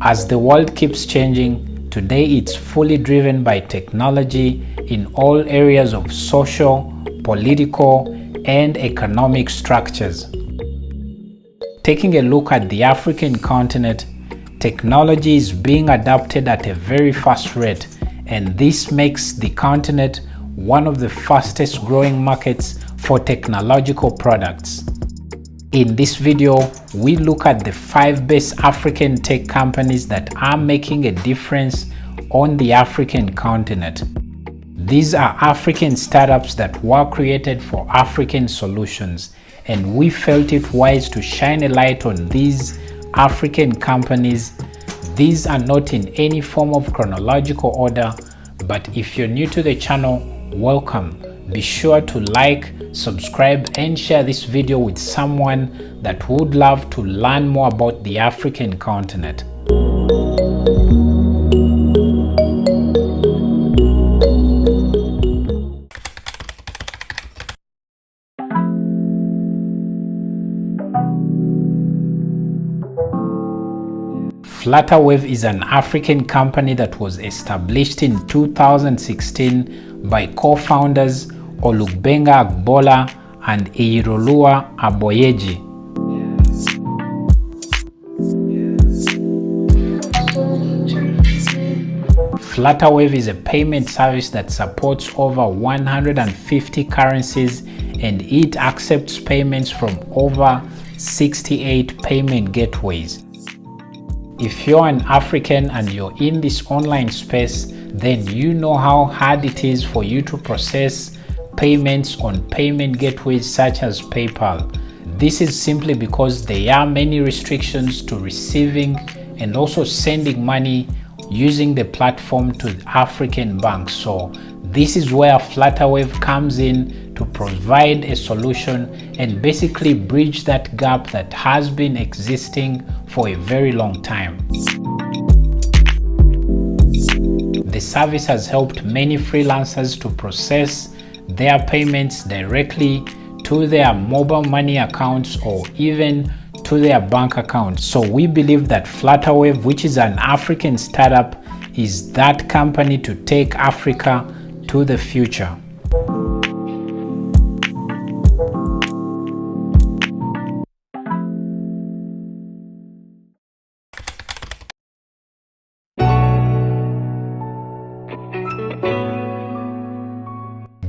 As the world keeps changing, today it's fully driven by technology in all areas of social, political, and economic structures. Taking a look at the African continent, technology is being adopted at a very fast rate, and this makes the continent one of the fastest growing markets for technological products. In this video, we look at the 5 best African tech companies that are making a difference on the African continent. These are African startups that were created for African solutions, and we felt it wise to shine a light on these African companies. These are not in any form of chronological order, but if you're new to the channel, welcome. Be sure to like, subscribe, and share this video with someone that would love to learn more about the African continent. Flutterwave is an African company that was established in 2016 by co-founders Olugbenga Agbola and Iyiroluwa Aboyeji. Flutterwave is a payment service that supports over 150 currencies, and it accepts payments from over 68 payment gateways. If you're an African and you're in this online space, then you know how hard it is for you to process payments on payment gateways such as PayPal. This is simply because there are many restrictions to receiving and also sending money using the platform to African banks. So this is where Flutterwave comes in to provide a solution and basically bridge that gap that has been existing for a very long time. The service has helped many freelancers to process their payments directly to their mobile money accounts or even to their bank accounts. So we believe that Flutterwave, which is an African startup, is that company to take Africa to the future.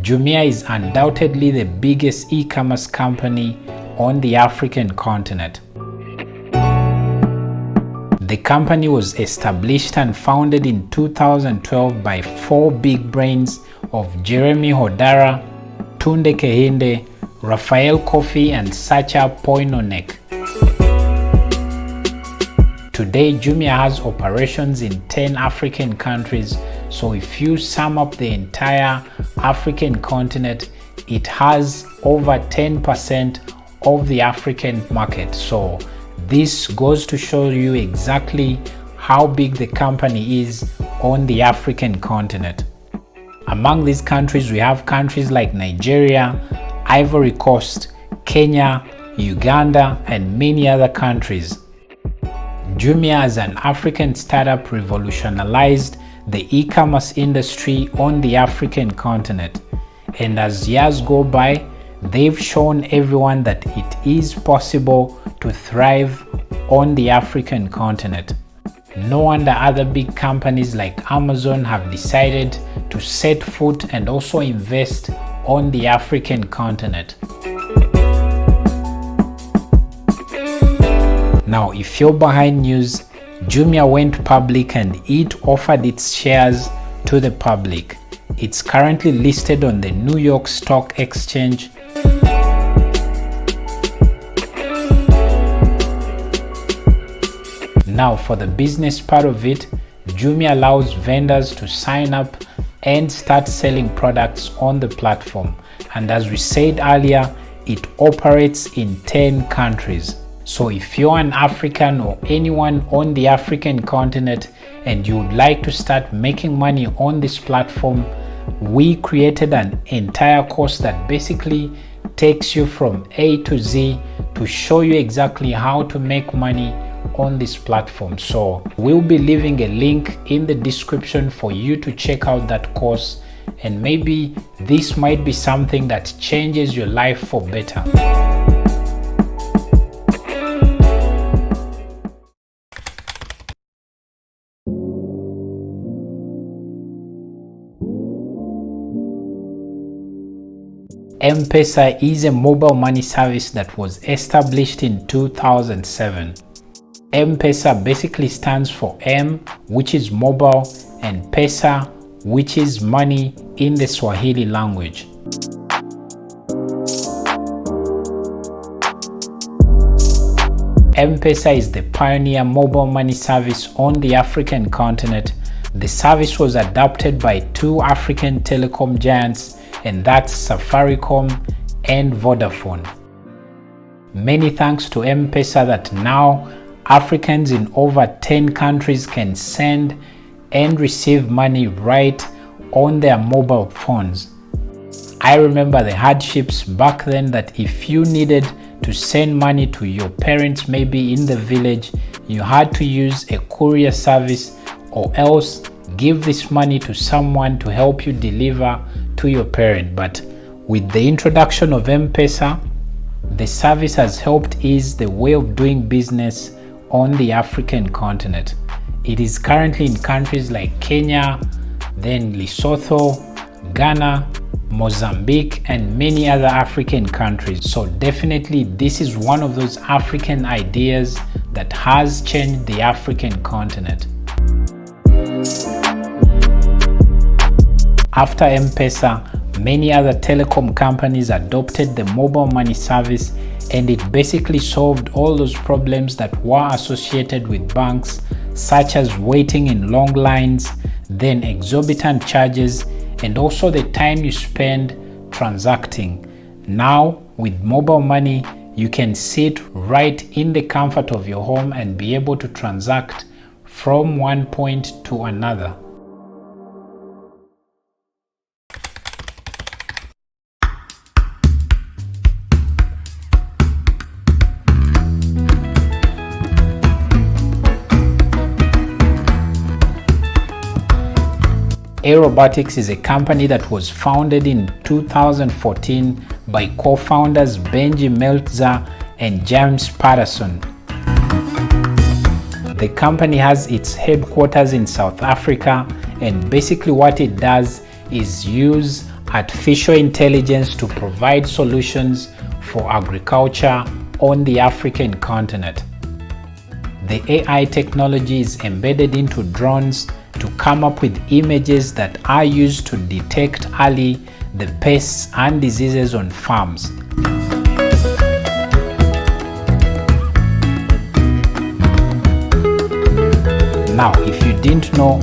Jumia is undoubtedly the biggest e-commerce company on the African continent. The company was established and founded in 2012 by 4 big brains of Jeremy Hodara, Tunde Kehinde, Raphael Kofi, and Sacha Poinonek. Today, Jumia has operations in 10 African countries, so if you sum up the entire African continent, it has over 10% of the African market. So this goes to show you exactly how big the company is on the African continent. Among these countries, we have countries like Nigeria, Ivory Coast, Kenya, Uganda, and many other countries. Jumia as an African startup revolutionized the e-commerce industry on the African continent, and as years go by, they've shown everyone that it is possible to thrive on the African continent. No wonder other big companies like Amazon have decided to set foot and also invest on the African continent. Now, if you're behind news, Jumia went public and it offered its shares to the public. It's currently listed on the New York Stock Exchange. Now, for the business part of it, Jumia allows vendors to sign up and start selling products on the platform. And as we said earlier, it operates in 10 countries. So if you're an African or anyone on the African continent and you would like to start making money on this platform, we created an entire course that basically takes you from A to Z to to show you exactly how to make money on this platform. So we'll be leaving a link in the description for you to check out that course, and maybe this might be something that changes your life for better. M-Pesa is a mobile money service that was established in 2007. M-Pesa basically stands for M, which is mobile, and Pesa, which is money in the Swahili language. M-Pesa is the pioneer mobile money service on the African continent. The service was adopted by two African telecom giants, and that's Safaricom and Vodafone. Many thanks to M-Pesa that now Africans in over 10 countries can send and receive money right on their mobile phones. I remember the hardships back then, that if you needed to send money to your parents maybe in the village, you had to use a courier service or else give this money to someone to help you deliver to your parent. But with the introduction of M-Pesa, the service has helped ease the way of doing business on the African continent. It is currently in countries like Kenya, then Lesotho, Ghana, Mozambique, and many other African countries. So definitely this is one of those African ideas that has changed the African continent. After M-Pesa, many other telecom companies adopted the mobile money service, and it basically solved all those problems that were associated with banks, such as waiting in long lines, then exorbitant charges, and also the time you spend transacting. Now, with mobile money, you can sit right in the comfort of your home and be able to transact from one point to another. Aerobotics is a company that was founded in 2014 by co-founders Benji Meltzer and James Patterson. The company has its headquarters in South Africa, and basically what it does is use artificial intelligence to provide solutions for agriculture on the African continent. The AI technology is embedded into drones to come up with images that are used to detect early the pests and diseases on farms. Now, if you didn't know,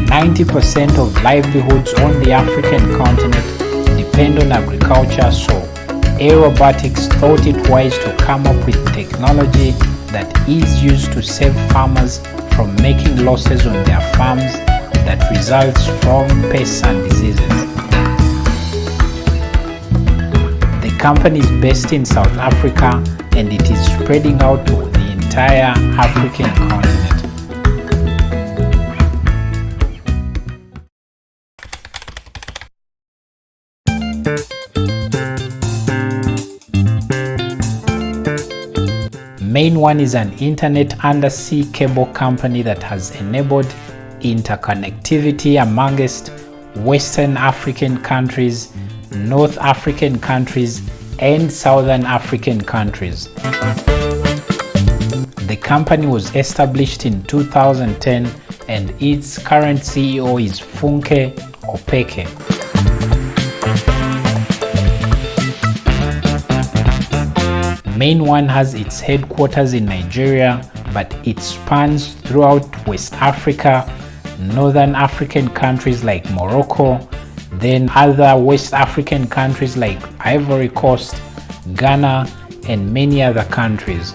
90% of livelihoods on the African continent depend on agriculture, so Aerobotics thought it wise to come up with technology that is used to save farmers from making losses on their farms that results from pests and diseases. The company is based in South Africa, and it is spreading out to the entire African continent. MainOne is an internet undersea cable company that has enabled interconnectivity amongst Western African countries, North African countries, and Southern African countries. The company was established in 2010, and its current CEO is Funke Opeke. MainOne has its headquarters in Nigeria, but it spans throughout West Africa, Northern African countries like Morocco, then other West African countries like Ivory Coast, Ghana, and many other countries.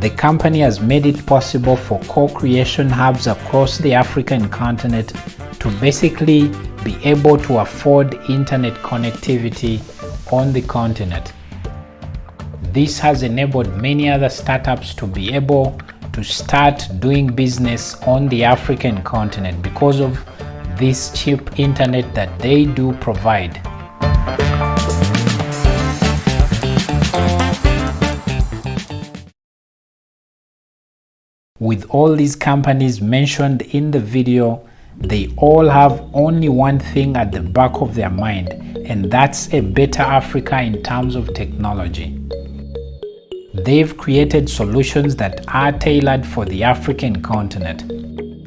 The company has made it possible for co-creation hubs across the African continent to basically be able to afford internet connectivity on the continent. This has enabled many other startups to be able to start doing business on the African continent because of this cheap internet that they do provide. With all these companies mentioned in the video, they all have only one thing at the back of their mind, and that's a better Africa in terms of technology. They've created solutions that are tailored for the African continent.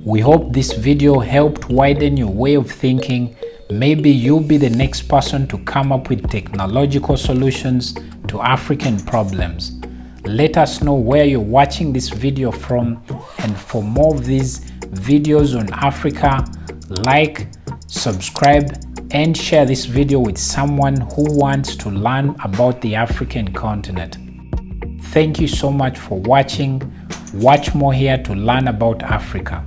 We hope this video helped widen your way of thinking. Maybe you'll be the next person to come up with technological solutions to African problems. Let us know where you're watching this video from, and for more of these videos on Africa, like, subscribe, and share this video with someone who wants to learn about the African continent. Thank you so much for watching. Watch more here to learn about Africa.